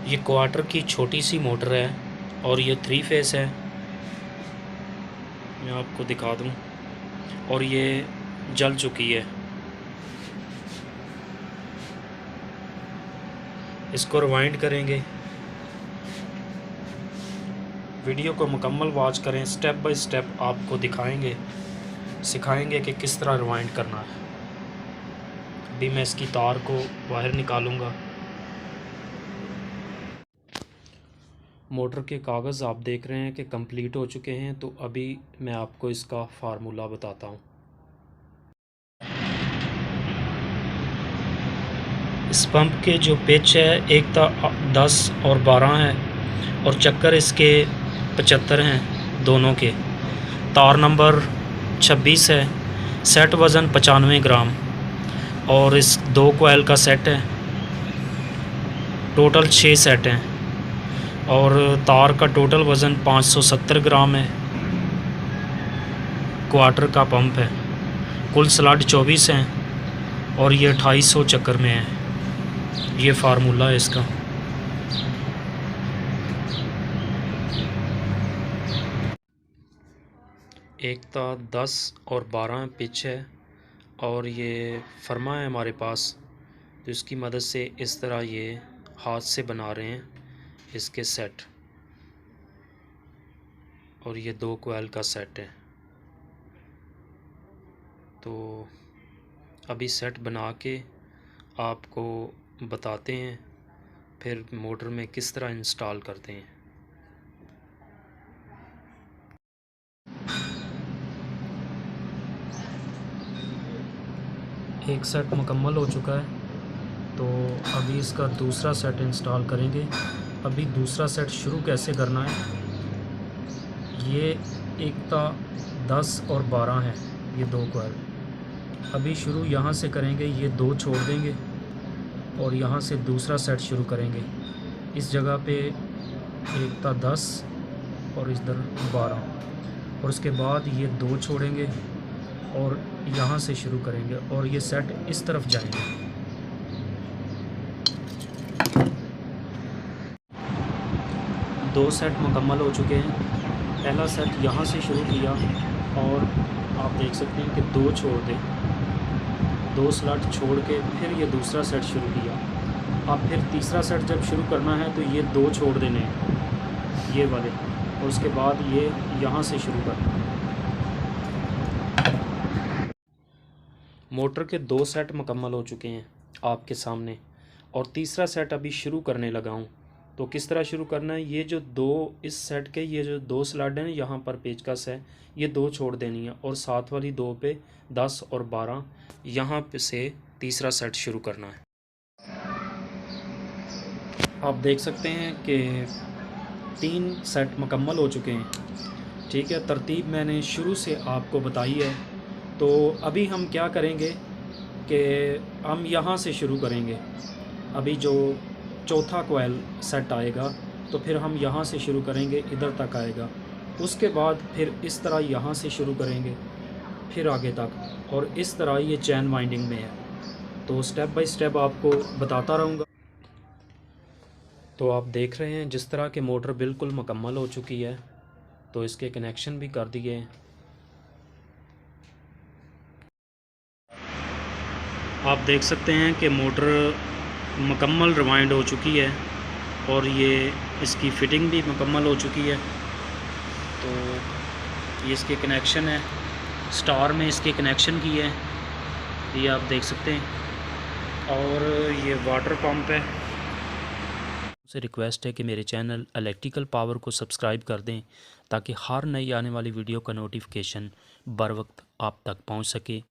ये क्वार्टर की छोटी सी मोटर है और ये 3 फेस है। मैं आपको दिखा दूं। और ये जल चुकी है। इसको रिवाइंड करेंगे। वीडियो को मुकम्मल वॉच करें, स्टेप बाय स्टेप आपको दिखाएंगे, सिखाएंगे कि किस तरह रिवाइंड करना है। अभी मैं इसकी तार को बाहर निकालूंगा। मोटर के कागज़ आप देख रहे हैं कि कंप्लीट हो चुके हैं। तो अभी मैं आपको इसका फार्मूला बताता हूँ। इस पंप के जो पिच है, एक तो 10 और 12 है और चक्कर इसके 75 हैं दोनों के। तार नंबर 26 है। सेट वज़न 95 ग्राम और इस 2 कोयल का सेट है। टोटल 6 सेट हैं और तार का टोटल वज़न 570 ग्राम है। क्वार्टर का पंप है। कुल स्लॉट 24 हैं और ये 2800 चक्कर में है। ये फार्मूला है इसका। एक था 10 और 12 पिच है और ये फर्मा है हमारे पास। तो इसकी मदद से इस तरह ये हाथ से बना रहे हैं इसके सेट। और ये 2 कोयल का सेट है। तो अभी सेट बना के आपको बताते हैं, फिर मोटर में किस तरह इंस्टॉल करते हैं। एक सेट मुकम्मल हो चुका है तो अभी इसका दूसरा सेट इंस्टॉल करेंगे। अभी दूसरा सेट शुरू कैसे करना है, ये एक था 10 और 12 है, ये 2 कोयल। अभी शुरू यहाँ से करेंगे, ये 2 छोड़ देंगे और यहाँ से दूसरा सेट शुरू करेंगे। इस जगह पे एक था 10 और इधर 12 और उसके बाद ये 2 छोड़ेंगे और यहाँ से शुरू करेंगे और ये सेट इस तरफ जाएंगे। 2 सेट मुकम्मल हो चुके हैं। पहला सेट यहाँ से शुरू किया और आप देख सकते हैं कि 2 छोड़ दें, 2 स्लॉट छोड़ के फिर ये दूसरा सेट शुरू किया। अब फिर तीसरा सेट जब शुरू करना है तो ये 2 छोड़ देने हैं, ये वाले, और उसके बाद ये यहाँ से शुरू करना है। मोटर के 2 सेट मुकम्मल हो चुके हैं आपके सामने और तीसरा सेट अभी शुरू करने लगा हूँ। तो किस तरह शुरू करना है, ये जो 2 इस सेट के ये जो 2 स्लॉट हैं यहाँ पर पेचकस है, ये 2 छोड़ देनी है और साथ वाली 2 पे 10 और 12 यहाँ पे से तीसरा सेट शुरू करना है। आप देख सकते हैं कि 3 सेट मुकम्मल हो चुके हैं। ठीक है, तरतीब मैंने शुरू से आपको बताई है। तो अभी हम क्या करेंगे कि हम यहाँ से शुरू करेंगे। अभी जो चौथा कोयल सेट आएगा तो फिर हम यहाँ से शुरू करेंगे, इधर तक आएगा। उसके बाद फिर इस तरह यहाँ से शुरू करेंगे, फिर आगे तक, और इस तरह ये चैन वाइंडिंग में है। तो स्टेप बाय स्टेप आपको बताता रहूँगा। तो आप देख रहे हैं जिस तरह के मोटर बिल्कुल मुकम्मल हो चुकी है। तो इसके कनेक्शन भी कर दिए हैं। आप देख सकते हैं कि मोटर मुकम्मल रिवाइंड हो चुकी है और ये इसकी फ़िटिंग भी मुकम्मल हो चुकी है। तो ये इसके कनेक्शन है, स्टार में इसके कनेक्शन की है, ये आप देख सकते हैं। और ये वाटर पंप है। से रिक्वेस्ट है कि मेरे चैनल इलेक्ट्रिकल पावर को सब्सक्राइब कर दें ताकि हर नई आने वाली वीडियो का नोटिफिकेशन बर वक्त आप तक पहुंच सके।